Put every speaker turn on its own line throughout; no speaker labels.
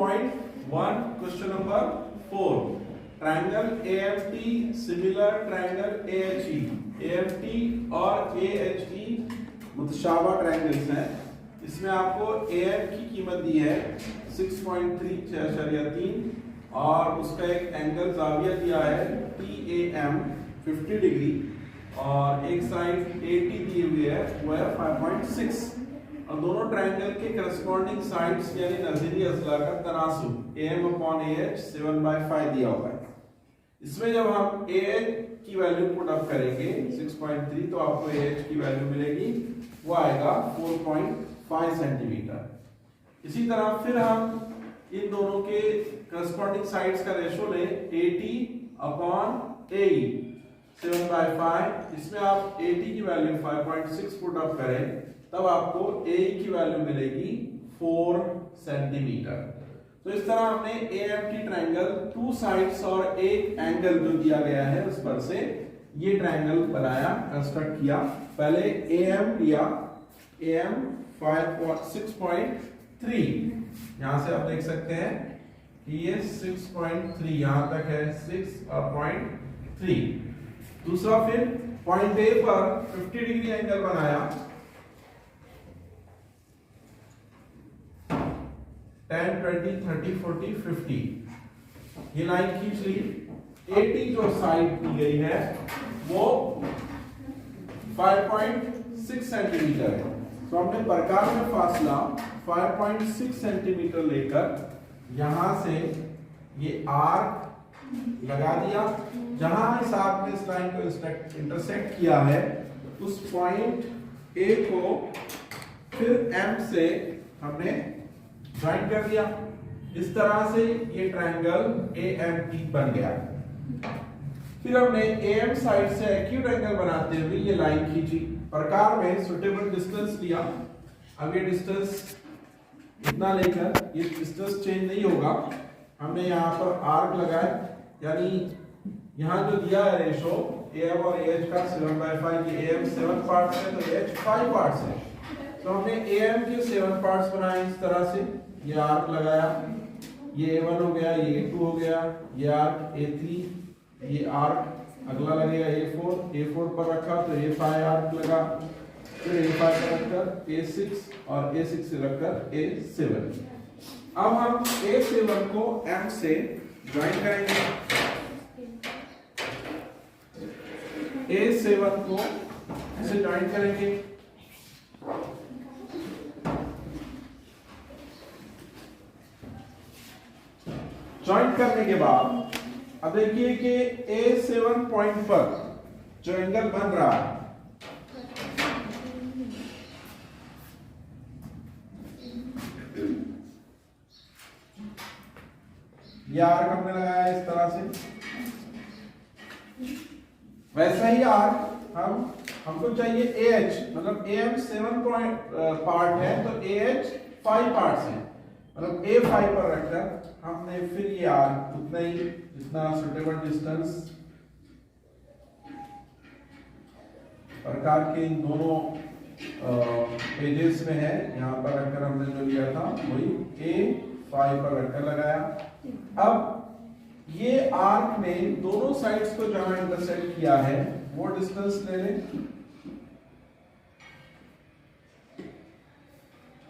3.1 question number 4 triangle AFT similar triangle AHE AFT और AHE मुतशाबा triangles हैं। इसमें आपको AM की कीमत दी है 6.3 और उसका एक एंगल जाविया दिया है TAM 50 डिग्री और एक साइड AT दी हुई है वो है 5.6 और दोनों ट्रायंगल के करस्पॉन्डिंग साइड्स यानी नज़ीरी अज़ला का तनासुब AM/AH 7/5 दिया हुआ है। इसमें जब हम AH की वैल्यू पुट अप करेंगे 6.3 तो आपको AH की वैल्यू मिलेगी वो आएगा 4.5 सेंटीमीटर। इसी तरह फिर हम इन दोनों के करस्पॉन्डिंग साइड्स का रेशो लें AT/AE 7/5। इसमें आप AT की वैल्यू 5.6 पुट अप करें तब आपको AE की वैल्यू मिलेगी 4 सेंटीमीटर। तो इस तरह हमने AFT ट्रायंगल 2 साइड्स और एक एंगल जो दिया गया है उस पर से ये ट्रायंगल बनाया कंस्ट्रक्ट किया। पहले AM लिया AM 6.3 यहां से आप देख सकते हैं कि ये 6.3 यहां तक है 6.3। दूसरा फिर पॉइंट A पर 50 डिग्री एंगल बनाया 10 20 30 40 50 ये लाइन खींच ली। AT जो साइड दी गई है वो 5.6 सेंटीमीटर है तो हमने प्रकार में फासला 5.6 सेंटीमीटर लेकर यहां से ये आर्क लगा दिया। जहां इस आर्क ने इस लाइन को इंटरसेक्ट किया है उस पॉइंट A को फिर M से हमने ज्वाइन कर दिया। इस तरह से ये ट्रायंगल AMT बन गया। फिर हमने AM साइड से एक्यूट एंगल बनाते हुए ये लाइन खींची। प्रकार में सुटेबल डिस्टेंस लिया। अब ये डिस्टेंस इतना लेकर ये डिस्टेंस चेंज नहीं होगा। हमने यहाँ पर आर्क लगाए यानी यहाँ जो दिया है रेशो AM और AH का 7/5 ये AM 7 पार्ट्स है तो AH 5 पार्ट्स है। तो हमने AM के 7 पार्ट्स बनाए इस तरह से। ये आर्क लगाया ये A1 हो गया ये A2 हो गया ये आर्क A3 ये आर्क अगला लगेगा A4 पर रखा तो A5 आर्क लगा फिर A5 पर रखकर A6 और A6 से रखकर A7। अब हम A7 को M से ज्वाइन करेंगे। A7 को ऐसे ज्वाइन करेंगे। ज्वाइन करने के बाद अब देखिए कि A7 पॉइंट पर जो एंगल बन रहा है ये आर्क हमने लगाया इस तरह से। वैसा ही आर्क हमको चाहिए AH मतलब AM 7 पॉइंट पार्ट है तो AH 5 पार्ट्स है मतलब A5 पर रखकर हमने फिर ये आर्क उतना ही जितना सुटेबल डिस्टेंस प्रकार के इन दोनों पेजेस में है यहाँ पर रखकर हमने जो लिया था वही A5 पर रखकर लगाया। अब ये आर्क ने दोनों साइड्स को जहां इंटरसेक्ट किया है वो डिस्टेंस ले लें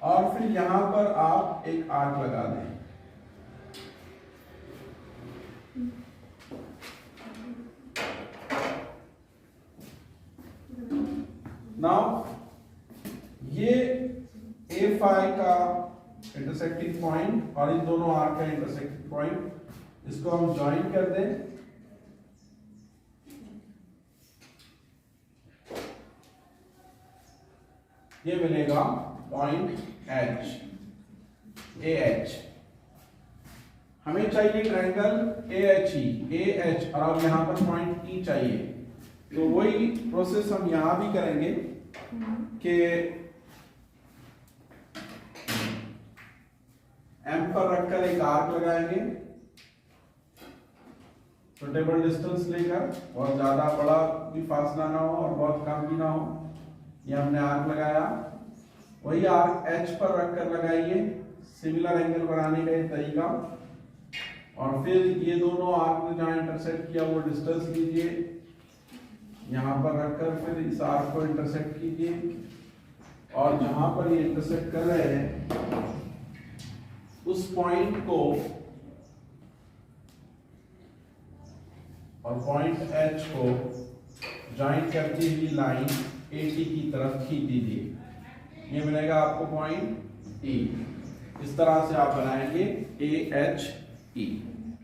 और फिर यहां पर आप एक आर्क लगा दें। नाउ ये A5 का इंटरसेक्टिंग पॉइंट और इन दोनों आर्क का इंटरसेक्टिंग पॉइंट इसको हम ज्वाइन कर दें। ये मिलेगा पॉइंट H AH। हमें चाहिए ट्रायंगल AHE AH और अब यहां पर पॉइंट E चाहिए तो वही प्रोसेस हम यहां भी करेंगे कि M पर रखकर एक आर्क लगाएंगे सुटेबल डिस्टेंस लेकर बहुत ज्यादा बड़ा भी फासला ना हो और बहुत कम भी ना हो। ये हमने आर्क लगाया वही आर्क H पर रखकर लगाइए सिमिलर एंगल बनाने का ये तरीका। और फिर ये दोनों आर्क ने जहां इंटरसेक्ट किया वो डिस्टेंस लीजिए, यहां पर रखकर फिर इस आर्क को इंटरसेक्ट कीजिए, और जहां पर ये इंटरसेक्ट कर रहे हैं उस पॉइंट को और पॉइंट H को ज्वाइंट करती हुई लाइन AT की तरफ खींच दीजिए। ये मिलेगा आपको पॉइंट E। इस तरह से आप बनाएंगे AHE।